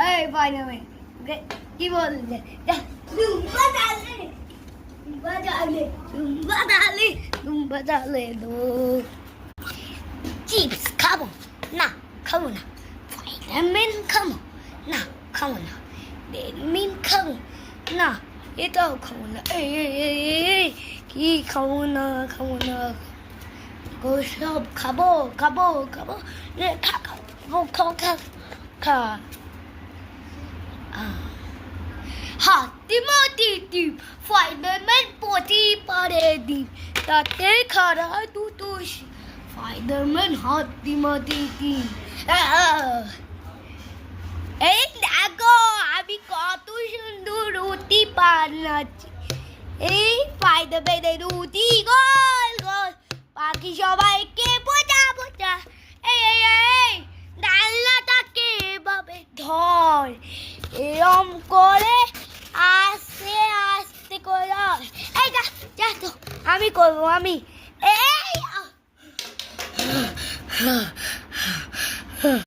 এই বানাবে কি বলছে বাজালে দো চিপস খাবো না খাবো না স্পাইডারম্যান খাবো না খাবো না ব্যাটম্যান খাবো না এটাও খাবো না এই কি খাবো না সব খাবো রে খা হাতিমাটি টিপ স্পাইডারম্যান পটি পারে দ্বীপ তাতে খারা দুটো স্পাইডারম্যান হাতিমাটি টিপ এই দেখো আমি কত সুন্দর রুটি বানাচ্ছি এই স্পাইডারম্যানের রুটি গোল গোল বাকি সবাইকে বোঝা এই ডালনাটাকে এভাবে ধর এরম করে আস্তে করে এই যা তো আমি করবো এই